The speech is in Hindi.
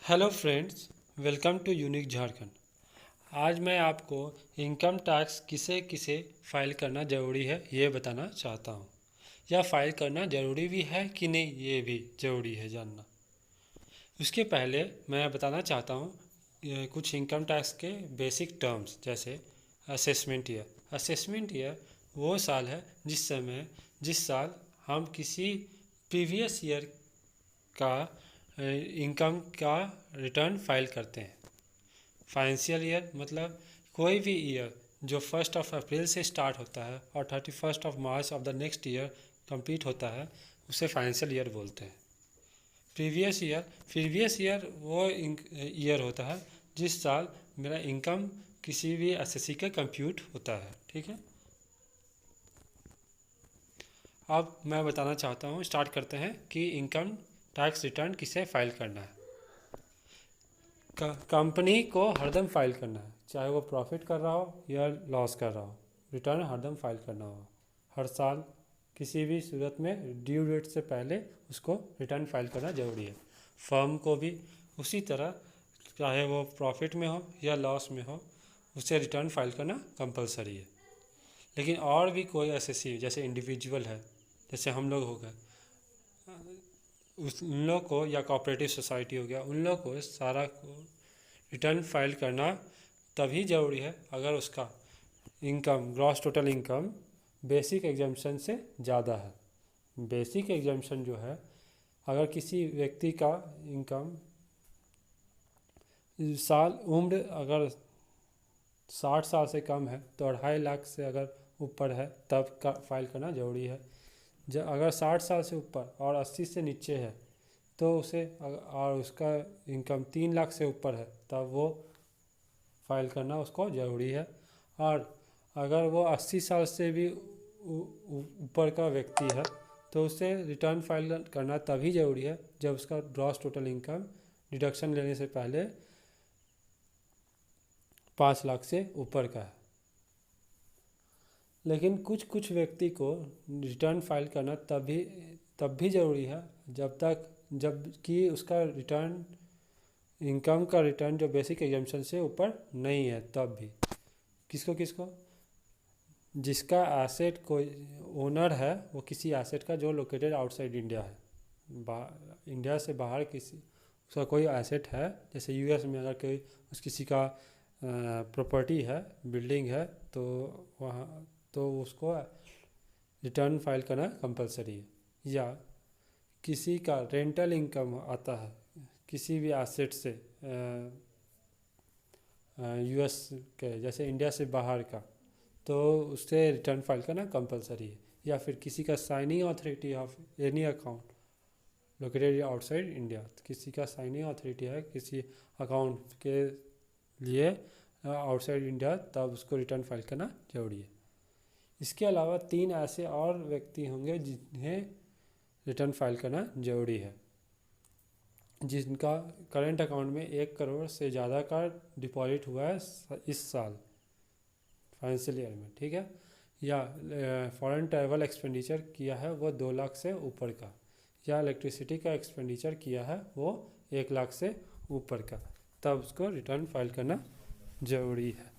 Hello friends, welcome to Unique Jharkhand. आज मैं आपको इनकम टैक्स किसे किसे फ़ाइल करना ज़रूरी है ये बताना चाहता हूँ। या फ़ाइल करना ज़रूरी भी है कि नहीं ये भी ज़रूरी है जानना। उसके पहले मैं बताना चाहता हूँ कुछ इनकम टैक्स के बेसिक टर्म्स, जैसे असेसमेंट ईयर। असेसमेंट ईयर वो साल है जिस साल हम किसी प्रीवियस ईयर का इनकम का रिटर्न फाइल करते हैं। फाइनेंशियल ईयर मतलब कोई भी ईयर जो 1 अप्रैल से स्टार्ट होता है और 31 March of the next year complete होता है, उसे फाइनेंशियल ईयर बोलते हैं। प्रीवियस ईयर वो ईयर होता है जिस साल मेरा इनकम किसी भी एसएससी का कंप्यूट होता है। ठीक है, अब मैं बताना चाहता हूँ, स्टार्ट करते हैं कि इनकम टैक्स रिटर्न किसे फाइल करना है। कंपनी को हरदम फाइल करना है, चाहे वो प्रॉफिट कर रहा हो या लॉस कर रहा हो, रिटर्न हरदम फाइल करना होगा। हर साल किसी भी सूरत में ड्यू डेट से पहले उसको रिटर्न फाइल करना ज़रूरी है। फर्म को भी उसी तरह, चाहे वो प्रॉफिट में हो या लॉस में हो, उसे रिटर्न फाइल करना कंपलसरी है। लेकिन और भी कोई एसएससी जैसे इंडिविजुअल है, जैसे हम लोग हो गए, उन लोग को, या कोऑपरेटिव सोसाइटी हो गया, उन लोग को सारा को रिटर्न फाइल करना तभी ज़रूरी है अगर उसका income, gross total income basic exemption से ज़्यादा है। बेसिक एग्जाम्पशन जो है, अगर किसी व्यक्ति का इनकम उम्र अगर 60 साल से कम है तो 2.5 लाख से अगर ऊपर है तब का फाइल करना ज़रूरी है। अगर 60 साल से ऊपर और 80 से नीचे है तो उसे, और उसका इनकम 3 लाख से ऊपर है तब वो फाइल करना उसको ज़रूरी है। और अगर वो 80 साल से भी ऊपर का व्यक्ति है तो उसे रिटर्न फाइल करना तभी ज़रूरी है जब उसका ग्रॉस टोटल इनकम डिडक्शन लेने से पहले 5 लाख से ऊपर का है। लेकिन कुछ व्यक्ति को रिटर्न फाइल करना तब भी ज़रूरी है जब कि उसका रिटर्न, इनकम का रिटर्न जो बेसिक एग्जाम्पशन से ऊपर नहीं है। तब भी किसको जिसका एसेट कोई ओनर है, वो किसी एसेट का जो लोकेटेड आउटसाइड इंडिया है, इंडिया से बाहर उसका कोई एसेट है, जैसे यूएस में अगर कोई किसी का प्रॉपर्टी है, बिल्डिंग है, तो वहाँ तो उसको रिटर्न फाइल करना कंपलसरी है। या किसी का रेंटल इनकम आता है किसी भी एसेट से, यूएस के जैसे इंडिया से बाहर का, तो उससे रिटर्न फाइल करना कंपलसरी है। या फिर किसी का signing authority of any account located outside India, किसी का साइनिंग अथॉरिटी है किसी अकाउंट के लिए आउटसाइड इंडिया, तब उसको रिटर्न फाइल करना जरूरी है। इसके अलावा 3 ऐसे और व्यक्ति होंगे जिन्हें रिटर्न फाइल करना जरूरी है, जिनका करंट अकाउंट में 1 करोड़ से ज़्यादा का डिपॉजिट हुआ है इस साल फाइनेंशियल ईयर में। ठीक है, या फॉरेन ट्रैवल एक्सपेंडिचर किया है वो 2 लाख से ऊपर का, या इलेक्ट्रिसिटी का एक्सपेंडिचर किया है वो 1 लाख से ऊपर का, तब उसको रिटर्न फाइल करना ज़रूरी है।